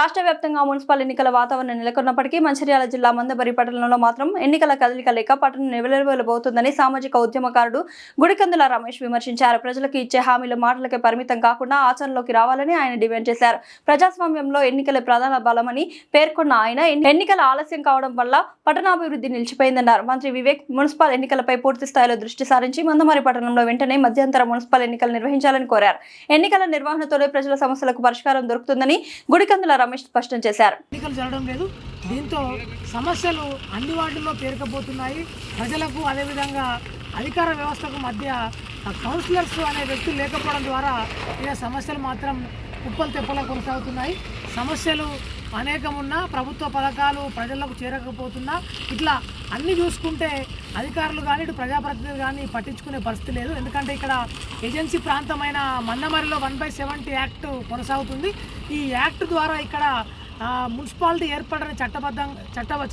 రాష్ట్ర వ్యాప్తంగా మున్సిపల్ ఎన్నికల వాతావరణం నెలకొన్నప్పటికీ మంచిర్యాల జిల్లా మందబరి పట్టణంలో మాత్రం ఎన్నికల కదలిక లేక పట్టణం నిలవెలబోతుందని సామాజిక ఉద్యమకారుడు గుడికందుల రమేష్ విమర్శించారు. ప్రజలకు ఇచ్చే హామీలు మాటలకే పరిమితం కాకుండా ఆచరణలోకి రావాలని ఆయన డిమాండ్ చేశారు. ప్రజాస్వామ్యంలో ఎన్నికలే ప్రధాన బలమని పేర్కొన్న ఆయన ఎన్నికల ఆలస్యం కావడం వల్ల పట్టణాభివృద్ధి నిలిచిపోయిందన్నారు. మంత్రి వివేక్ మున్సిపల్ ఎన్నికలపై పూర్తి స్థాయిలో దృష్టి సారించి మందమరి పట్టణంలో వెంటనే మధ్యంతర మున్సిపల్ ఎన్నికలు నిర్వహించాలని కోరారు. ఎన్నికల నిర్వహణతోనే ప్రజల సమస్యలకు పరిష్కారం దొరుకుతుందని గుడికందుల రమేష్ స్పష్టం చేశారు. ఎన్నికలు జరగడం లేదు, దీంతో సమస్యలు అన్ని వార్డుల్లో పేరుకపోతున్నాయి. ప్రజలకు అదేవిధంగా అధికార వ్యవస్థకు మధ్య కౌన్సిలర్స్ అనే వ్యక్తులు లేకపోవడం ద్వారా ఇక సమస్యలు మాత్రం కుప్పలు తెప్పలా కొనసాగుతున్నాయి. సమస్యలు అనేకమున్నా ప్రభుత్వ పథకాలు ప్రజలకు చేరకపోతున్నా ఇట్లా అన్నీ చూసుకుంటే అధికారులు కానీ ఇటు ప్రజాప్రతినిధులు కానీ పట్టించుకునే పరిస్థితి లేదు. ఎందుకంటే ఇక్కడ ఏజెన్సీ ప్రాంతమైన మందమరిలో 1/70 యాక్ట్ కొనసాగుతుంది. ఈ యాక్ట్ ద్వారా ఇక్కడ మున్సిపాలిటీ ఏర్పడిన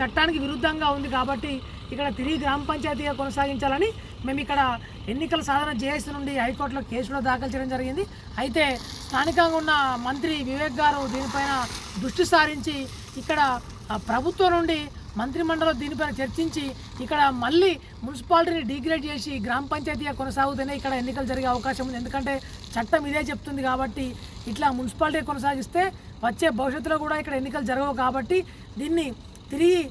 చట్టానికి విరుద్ధంగా ఉంది కాబట్టి ఇక్కడ తిరిగి గ్రామ పంచాయతీగా కొనసాగించాలని మేము ఇక్కడ ఎన్నికల సాధన జేఏసీ నుండి హైకోర్టులో కేసులో దాఖలు చేయడం జరిగింది. అయితే స్థానికంగా ఉన్న మంత్రి వివేక్ గారు దీనిపైన దృష్టి సారించి ఇక్కడ ప్రభుత్వం నుండి మంత్రిమండలిలో దీనిపైన చర్చించి ఇక్కడ మళ్ళీ మున్సిపాలిటీని డిగ్రేడ్ చేసి గ్రామ పంచాయతీగా కొనసాగుతూనే ఇక్కడ ఎన్నికలు జరిగే అవకాశం ఉంది. ఎందుకంటే చట్టం ఇదే చెప్తుంది కాబట్టి ఇట్లా మున్సిపాలిటీ కొనసాగిస్తే వచ్చే భవిష్యత్తులో కూడా ఇక్కడ ఎన్నికలు జరగవు కాబట్టి దీన్ని తిరిగి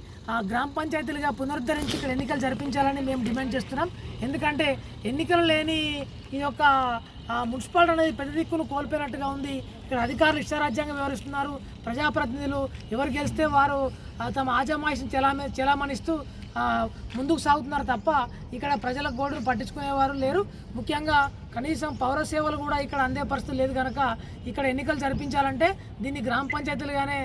గ్రామ పంచాయతీలుగా పునరుద్ధరించి ఇక్కడ ఎన్నికలు జరిపించాలని మేము డిమాండ్ చేస్తున్నాం. ఎందుకంటే ఎన్నికలు లేని ఈ యొక్క మున్సిపాలిటీ అనేది పెద్ద దిక్కును కోల్పోయినట్టుగా ఉంది. ఇక్కడ అధికారులు ఇష్టారాజ్యంగా వ్యవహరిస్తున్నారు. ప్రజాప్రతినిధులు ఎవరు గెలిస్తే వారు తమ ఆజమాయిషిని చెలామణిస్తూ ముందుకు సాగుతున్నారు తప్ప ఇక్కడ ప్రజల గోడును పట్టించుకునేవారు లేరు. ముఖ్యంగా కనీసం పౌర సేవలు కూడా ఇక్కడ అందే పరిస్థితి లేదు కనుక ఇక్కడ ఎన్నికలు జరిపించాలంటే దీన్ని గ్రామ పంచాయతీలుగానే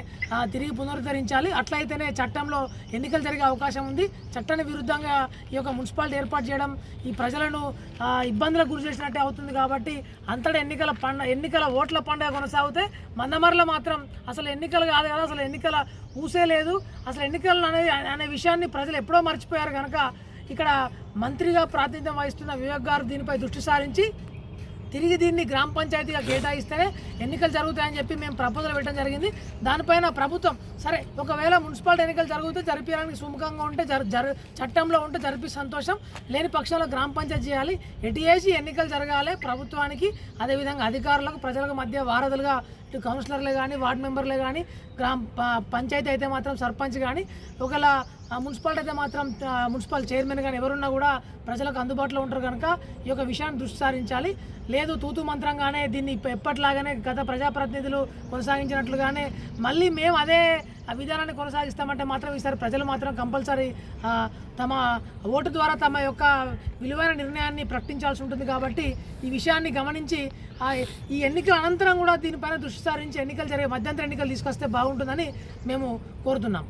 తిరిగి పునరుద్ధరించాలి. అట్లయితేనే చట్టంలో ఎన్నికలు జరిగే అవకాశం ఉంది. చట్టానికి విరుద్ధంగా ఈ యొక్క మున్సిపాలిటీ ఏర్పాటు చేయడం ఈ ప్రజలను ఇబ్బందులకు గురి చేసినట్టే అవుతుంది. కాబట్టి అంతటా ఎన్నికల ఓట్ల పండుగ కొనసాగితే మందమరిలో మాత్రం అసలు ఎన్నికలు కాదు కదా, అసలు ఎన్నికల ఊసే లేదు. అసలు ఎన్నికలు అనే విషయాన్ని ప్రజలు ఎప్పుడో మర్చిపోయారు కనుక ఇక్కడ మంత్రిగా ప్రాతినిధ్యం వహిస్తున్న వివేక్ గారు దీనిపై దృష్టి సారించి తిరిగి దీన్ని గ్రామ పంచాయతీగా కేటాయిస్తేనే ఎన్నికలు జరుగుతాయని చెప్పి మేము ప్రపోజల్ పెట్టడం జరిగింది. దానిపైన ప్రభుత్వం సరే ఒకవేళ మున్సిపాలిటీ ఎన్నికలు జరిగితే జరిపించడానికి సుముఖంగా ఉంటే చట్టంలో ఉంటే జరిపి సంతోషం, లేని పక్షంలో గ్రామ పంచాయతీ చేయాలి. ఎటువేసి ఎన్నికలు జరగాలి. ప్రభుత్వానికి అదేవిధంగా అధికారులకు ప్రజలకు మధ్య వారధులుగా ఇటు కౌన్సిలర్లే కానీ వార్డు మెంబర్లే కానీ గ్రామ పంచాయతీ అయితే మాత్రం సర్పంచ్ కానీ ఒకవేళ మున్సిపాలిటీ అయితే మాత్రం మున్సిపల్ చైర్మన్ కానీ ఎవరున్నా కూడా ప్రజలకు అందుబాటులో ఉంటారు కనుక ఈ యొక్క విషయాన్ని దృష్టి సారించాలి. లేదు తూతు మంత్రంగానే దీన్ని ఎప్పట్లాగానే గత ప్రజాప్రతినిధులు కొనసాగించినట్లుగానే మళ్ళీ మేము అదే విధానాన్ని కొనసాగిస్తామంటే మాత్రం ఈసారి ప్రజలు మాత్రం కంపల్సరీ తమ ఓటు ద్వారా తమ యొక్క విలువైన నిర్ణయాన్ని ప్రకటించాల్సి ఉంటుంది. కాబట్టి ఈ విషయాన్ని గమనించి ఈ ఎన్నికల అనంతరం కూడా దీనిపైన దృష్టి సారించి ఎన్నికలు జరిగే మధ్యంతర ఎన్నికలు తీసుకొస్తే బాగుంటుందని మేము కోరుతున్నాం.